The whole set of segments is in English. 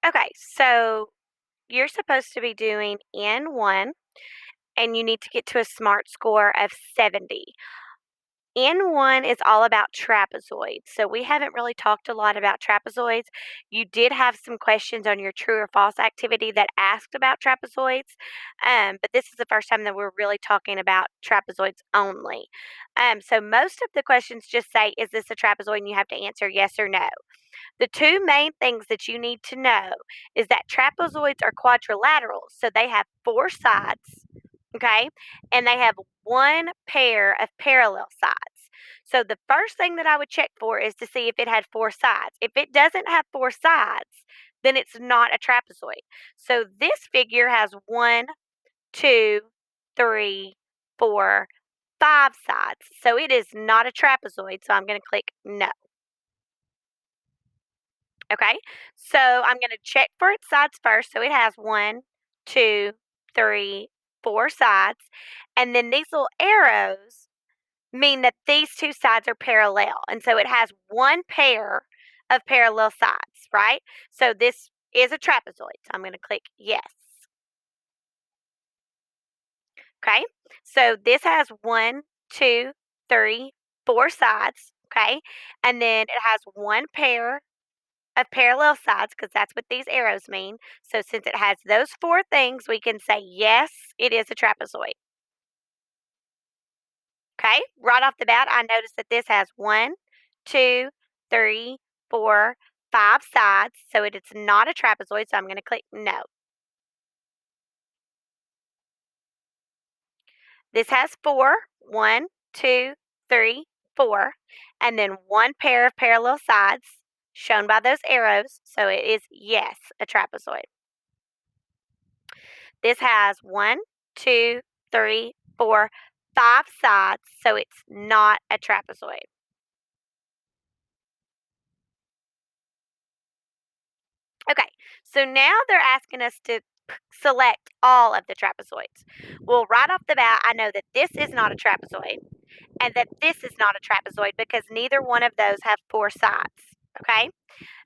Okay, so you're supposed to be doing N1 and you need to get to a SMART score of 70. N1 is all about trapezoids. So we haven't really talked a lot about trapezoids. You did have some questions on your true or false activity that asked about trapezoids, but this is the first time that we're really talking about trapezoids only. So most of the questions just say, is this a trapezoid? And you have to answer yes or no. The two main things that you need to know is that trapezoids are quadrilateral, so they have four sides, okay? And they have one pair of parallel sides. So the first thing that I would check for is to see if it had four sides. If it doesn't have four sides, then it's not a trapezoid. So this figure has one, two, three, four, five sides. So it is not a trapezoid. So I'm going to click no. Okay, so I'm going to check for its sides first. So it has one, two, three, four sides. And then these little arrows mean that these two sides are parallel. And so it has one pair of parallel sides, right? So this is a trapezoid. So I'm going to click yes. Okay, so this has one, two, three, four sides. Okay, and then it has one pair of parallel sides because that's what these arrows mean. So since it has those four things, we can say, yes, it is a trapezoid. Okay, right off the bat, I notice that this has one, two, three, four, five sides. So it is not a trapezoid. So I'm going to click no. This has four, one, two, three, four, and then one pair of parallel sides shown by those arrows. So it is, yes, a trapezoid. This has one, two, three, four, five sides, so it's not a trapezoid. Okay, so now they're asking us to select all of the trapezoids. Well, right off the bat, I know that this is not a trapezoid and that this is not a trapezoid because neither one of those have four sides. Okay,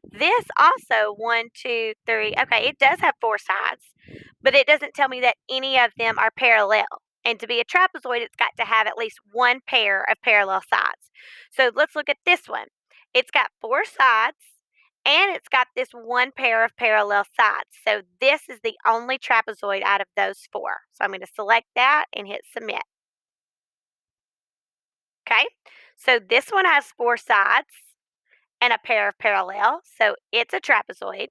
this also, one, two, three, okay, it does have four sides, but it doesn't tell me that any of them are parallel. And to be a trapezoid, it's got to have at least one pair of parallel sides. So let's look at this one. It's got four sides and it's got this one pair of parallel sides. So this is the only trapezoid out of those four. So I'm going to select that and hit submit. Okay, so this one has four sides and a pair of parallel. So it's a trapezoid.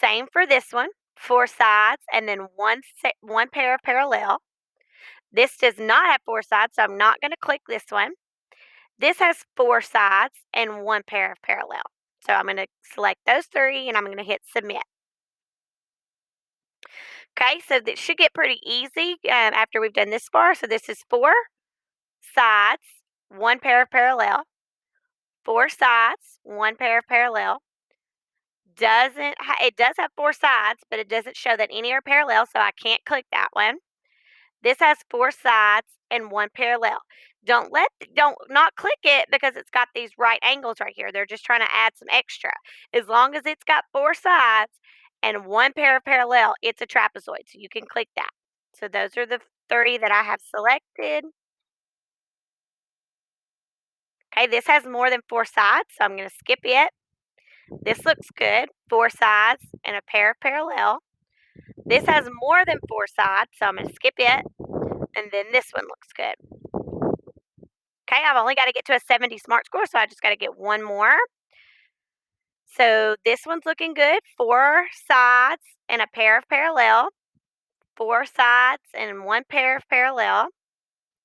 Same for this one, four sides and then one pair of parallel. This does not have four sides, so I'm not going to click this one. This has four sides and one pair of parallel. So I'm going to select those three and I'm going to hit submit. Okay, so this should get pretty easy after we've done this far. So this is four sides, one pair of parallel, four sides, one pair of parallel. It does have four sides, but it doesn't show that any are parallel, so I can't click that one. This has four sides and one parallel. Don't not click it because it's got these right angles right here. They're just trying to add some extra. As long as it's got four sides and one pair of parallel, it's a trapezoid. So you can click that. So those are the three that I have selected. Okay, this has more than four sides, so I'm going to skip it. This looks good. Four sides and a pair of parallel. This has more than four sides, so I'm going to skip it. And then this one looks good. Okay, I've only got to get to a 70 SMART score, so I just got to get one more. So this one's looking good. Four sides and a pair of parallel. Four sides and one pair of parallel.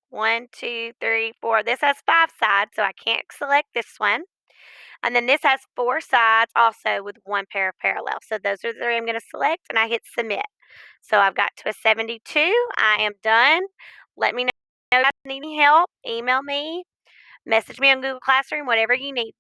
One, two, three, four. This has five sides, so I can't select this one. And then this has four sides also with one pair of parallel. So those are the three I'm going to select, and I hit submit. So I've got to a 72. I am done. Let me know if you need any help. Email me. Message me on Google Classroom, whatever you need.